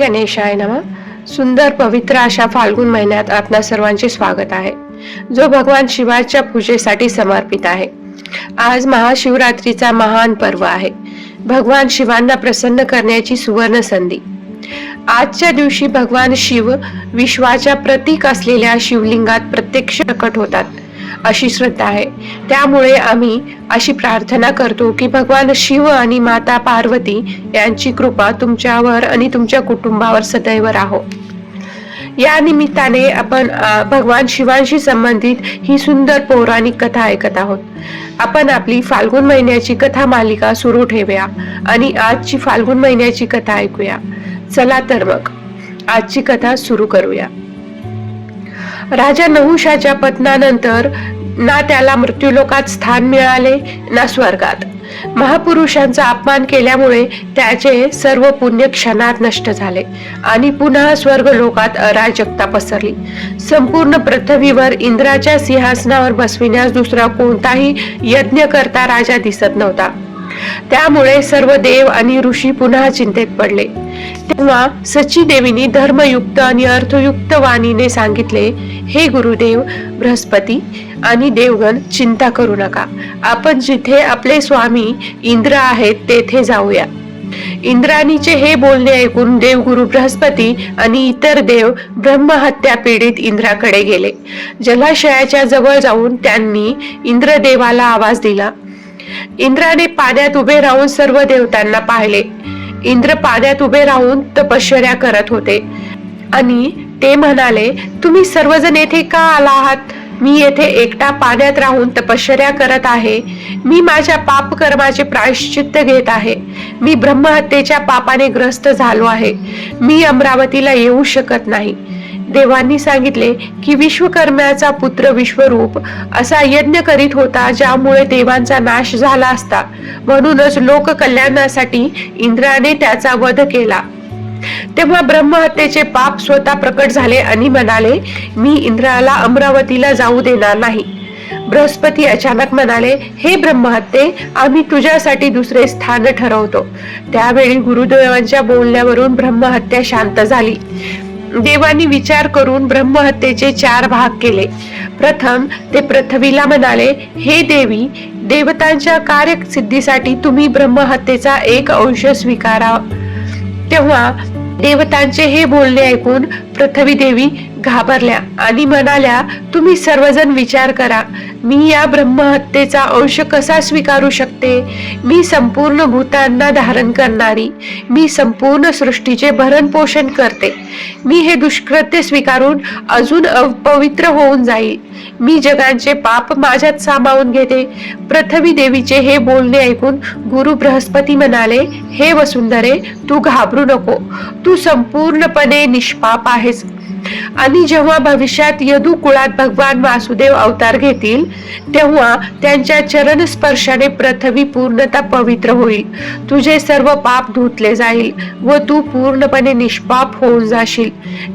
गणेशाय नमः. सुंदर पवित्र अशा फाल्गुन महिन्यात आपणा सर्वांचे स्वागत आहे, जो भगवान शिवाच्या पूजेसाठी समर्पित आहे. आज महाशिवरात्रीचा महान पर्व आहे. भगवान शिवांना प्रसन्न करण्याची सुवर्ण संधी. आजच्या दिवशी भगवान शिव विश्वाच्या प्रतीक असलेल्या शिवलिंगात प्रत्यक्ष प्रकट होतात अशी श्रद्धा आहे. त्यामुळे आम्ही अशी प्रार्थना करतो की भगवान शिव आणि माता पार्वती यांची कृपा तुमच्यावर आणि तुमच्या कुटुंबावर सदैव राहो. या निमित्ताने आपण भगवान शिवांशी संबंधित ही सुंदर पौराणिक कथा ऐकत आहोत. आपण आपली फाल्गुन महिन्याची कथा मालिका सुरू ठेवूया आणि आजची फाल्गुन महिन्याची कथा ऐकूया. चला तर मग आजची कथा सुरू करूया. राजा नहुषाच्या पतनानंतर ना त्याला मृत्यूलोकात स्थान मिळाले ना स्वर्गात. महापुरुषांचा अपमान केल्यामुळे त्याचे सर्व पुण्य क्षणात नष्ट झाले आणि पुन्हा स्वर्ग लोकात अराजकता पसरली. संपूर्ण पृथ्वीवर इंद्राच्या सिंहासनावर बसविण्यास दुसरा कोणताही यज्ञ करता राजा दिसत नव्हता. त्यामुळे सर्व देव आणि ऋषी पुन्हा चिंतेत पडले. तेव्हा सची देवीने धर्मयुक्त आणि अर्थयुक्त वाणीने सांगितले, हे गुरुदेव बृहस्पती आणि देवगण, चिंता करू नका. आपण जिथे आपले स्वामी इंद्र आहेत तेथे जाऊया. इंद्राणीचे हे बोलणे ऐकून देवगुरु बृहस्पती आणि इतर देव ब्रह्महत्या पीडित इंद्राकडे गेले. जलाशयाच्या जवळ जाऊन त्यांनी इंद्रदेवाला आवाज दिला. इंद्राने पाण्यात उभे राहून सर्व देवतांना पाहिले. इंद्र पाण्यात उभे राहून तपश्चर्या करत होते आणि ते म्हणाले, तुम्ही सर्वजण येथे का आला आहात? मी येथे एकटा पाण्यात राहून तपश्चर्या करत आहे. मी माझ्या पाप कर्माचे प्रायश्चित्त घेत आहे. मी ब्रह्महत्येच्या पापाने ग्रस्त झालो आहे. मी अमरावतीला येऊ शकत नाही. देवांनी सांगितले की विश्वकर्म्याचा पुत्र विश्वरूप असा यज्ञ करीत होता ज्यामुळे देवांचा नाश झाला असता. म्हणूनच लोककल्याणासाठी इंद्राने त्याचा वध केला. तेव्हा ब्रह्महत्येचे पाप स्वतः प्रकट झाले आणि म्हणाले, मी इंद्राला अमरावतीला जाऊ देणार नाही. बृहस्पती अचानक म्हणाले, हे ब्रह्महत्ये, आम्ही तुझ्यासाठी दुसरे स्थान ठरवतो. त्यावेळी गुरुदेवांच्या बोलण्यावरून ब्रह्महत्या शांत झाली. देवांनी विचार करून ब्रह्महत्येचे 4 भाग केले. प्रथम ते पृथ्वीला म्हणाले, हे देवी, देवतांच्या कार्यसिद्धीसाठी तुम्ही ब्रह्महत्येचा एक अंश स्वीकारा. तेव्हा देवतांचे हे बोलणे ऐकून पृथ्वी देवी घाबरल्या आणि म्हणाल्या, तुम्ही सर्वजण विचार करा, मी या ब्रह्महत्येचा अंश कसा स्वीकारू शकते? मी संपूर्ण भूतांना धारण करणारी, मी संपूर्ण सृष्टीचे भरण पोषण करते. मी हे दुष्कृत्य स्वीकारून अजून अपवित्र होऊन जाईल. मी जगांचे पाप माझ्यात सामावून घेते. पृथ्वी देवीचे हे बोलणे ऐकून गुरु बृहस्पती म्हणाले, हे वसुंधरे, तू घाबरू नको. तू संपूर्णपणे निष्पाप आहेस. आणि जेव्हा भविष्यात यदू कुळात भगवान वासुदेव अवतार घेतील तेव्हा त्यांच्या चरण स्पर्शाने पृथ्वी पूर्णतः पवित्र होईल. तुझे सर्व पाप धुतले जाईल व तू पूर्णपणे निष्पाप होऊन जाशील.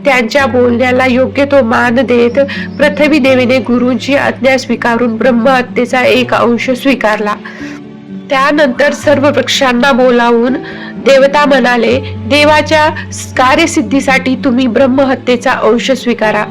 त्यांच्या बोलण्याला योग्य तो मान देत पृथ्वी देवीने गुरूंची आज्ञा स्वीकारून ब्रह्महत्येचा एक अंश स्वीकारला. त्यानंतर सर्व वृक्षांना बोलावून देवता म्हणाले, देवाच्या कार्यसिद्धीसाठी तुम्ही ब्रह्महत्येचा अंश स्वीकारा.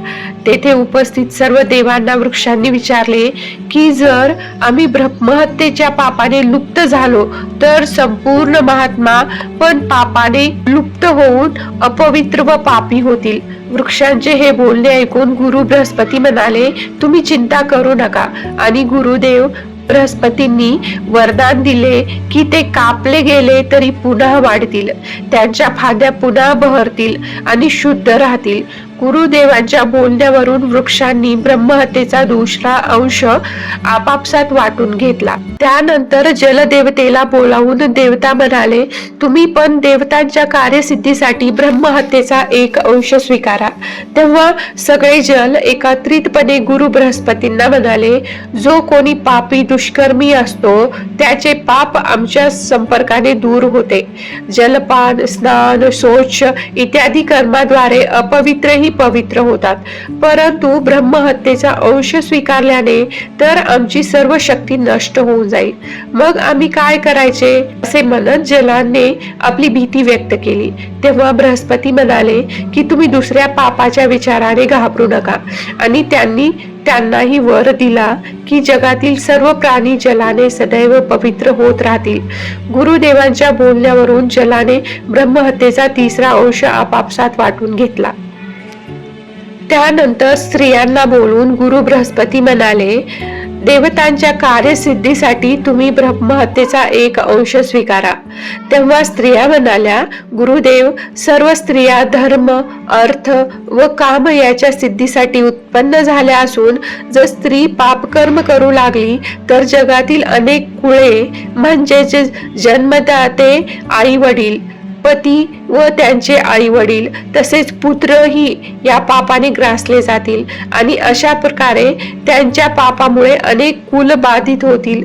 तेथे उपस्थित सर्व देवांना वृक्षांनी विचारले की जर आम्ही ब्रह्महत्येच्या पापाने लुप्त झालो तर संपूर्ण महात्मा पण पापाने लुप्त होऊन अपवित्र व पापी होतील. वृक्षांचे हे बोलणे ऐकून गुरु बृहस्पती म्हणाले, तुम्ही चिंता करू नका. आणि गुरुदेव बृहस्पतींनी वरदान दिले की ते कापले गेले तरी पुन्हा वाढतील, त्यांच्या फांद्या पुन्हा बहरतील आणि शुद्ध राहतील. गुरुदेवांच्या बोलण्यावरून वृक्षांनी ब्रह्महत्येचा दुसरा अंश आपापसात वाटून घेतला. त्यानंतर जलदेवतेला बोलावून देवता म्हणाले, तुम्ही पण देवतांच्या कार्यसिद्धीसाठी ब्रह्महत्येचा एक अंश स्वीकारा. तेव्हा सगळे जल एकत्रितपणे गुरु बृहस्पतींना म्हणाले, जो कोणी पापी दुष्कर्मी असतो त्याचे पाप आमच्या संपर्काने दूर होते. जलपान, स्नान, शौच इत्यादी कर्माद्वारे अपवित्रही तेही पवित्र होतात, परंतु ब्रह्महत्येचा अंश स्वीकारल्याने तर आमची सर्व शक्ती नष्ट होऊन जाईल. मग आम्ही काय करायचे असे म्हणत जलाने आपली भीती व्यक्त केली. तेव्हा बृहस्पती म्हणाले की तुम्ही दुसऱ्या पापाच्या विचाराने घाबरू नका. आणि त्यांनाही वर दिला की जगातील सर्व प्राणी जलाने सदैव पवित्र होत राहतील. गुरुदेवांच्या बोलण्यावरून जलाने ब्रह्महत्येचा तिसरा अंश आपापसात वाटून घेतला. त्यानंतर स्त्रियांना बोलून गुरु बृहस्पती म्हणाले, देवतांच्या कार्यसिद्धीसाठी तुम्ही ब्रह्महत्येचा एक अंश स्वीकारा. तेव्हा स्त्रिया म्हणाल्या, गुरुदेव, सर्व स्त्रिया धर्म, अर्थ व काम याच्या सिद्धीसाठी उत्पन्न झाल्या असून जर स्त्री पापकर्म करू लागली तर जगातील अनेक कुळे म्हणजे जन्मदाते आई वडील, पती व त्यांचे आई वडील तसेच पुत्रही या पापाने ग्रासले जातील आणि अशा प्रकारे त्यांच्या पापामुळे अनेक कुल बाधित होतील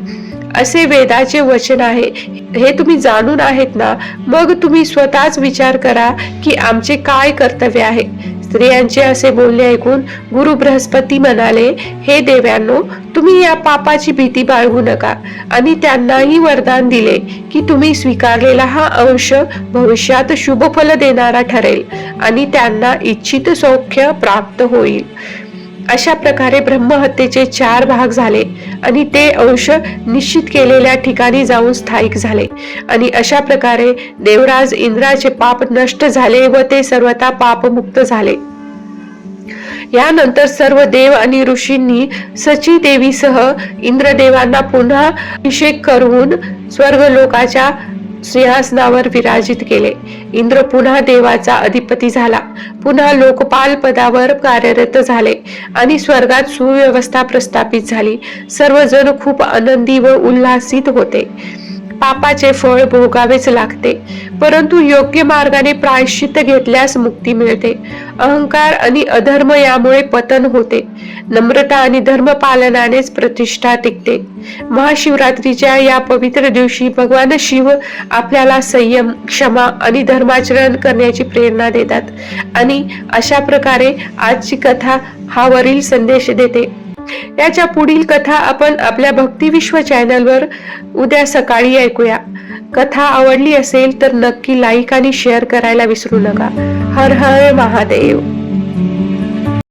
असे वेदाचे वचन आहे. हे तुम्ही जाणून आहेत ना? मग तुम्ही स्वतःच विचार करा की आमचे काय कर्तव्य आहे. स्त्रियांचे असे बोलणे ऐकून गुरु बृहस्पती म्हणाले, हे देव्यांनो, तुम्ही या पापाची भीती बाळगू नका. आणि त्यांनाही वरदान दिले की तुम्ही स्वीकारलेला हा अंश भविष्यात शुभ फल देणारा ठरेल आणि त्यांना इच्छित सौख्य प्राप्त होईल. अशा प्रकारे ब्रह्महत्येचे 4 भाग झाले आणि ते अंश निश्चित केलेल्या ठिकाणी जाऊन स्थायिक झाले. आणि अशा प्रकारे देवराज इंद्राचे पाप नष्ट झाले व ते सर्वथा पापमुक्त झाले. यानंतर सर्व देव आणि ऋषींनी सची देवीसह इंद्रदेवांना पुन्हा अभिषेक करून स्वर्गलोकाच्या सिंहासनावर विराजित केले. इंद्र पुन्हा देवाचा अधिपती झाला, पुन्हा लोकपाल पदावर कार्यरत झाले आणि स्वर्गात सुव्यवस्था प्रस्थापित झाली. सर्वजण खूप आनंदी व उल्हासित होते. पापाचे फळ भोगावेच लागते, परंतु योग्य मार्गाने प्रायश्चित्त घेतल्यास मुक्ती मिळते. अहंकार आणि अधर्म यामुळे पतन होते. नम्रता आणि धर्म पालनानेच प्रतिष्ठा टिकते. महाशिवरात्रीच्या या पवित्र दिवशी भगवान शिव आपल्याला संयम, क्षमा आणि धर्माचरण करण्याची प्रेरणा देतात. आणि अशा प्रकारे आजची कथा हा वरील संदेश देते. याच्या पुढील कथा आपण आपल्या भक्तिविश्व चॅनलवर उद्या सकाळी ऐकूया. कथा आवडली असेल तर नक्की लाईक आणि शेअर करायला विसरू नका. हर हर महादेव.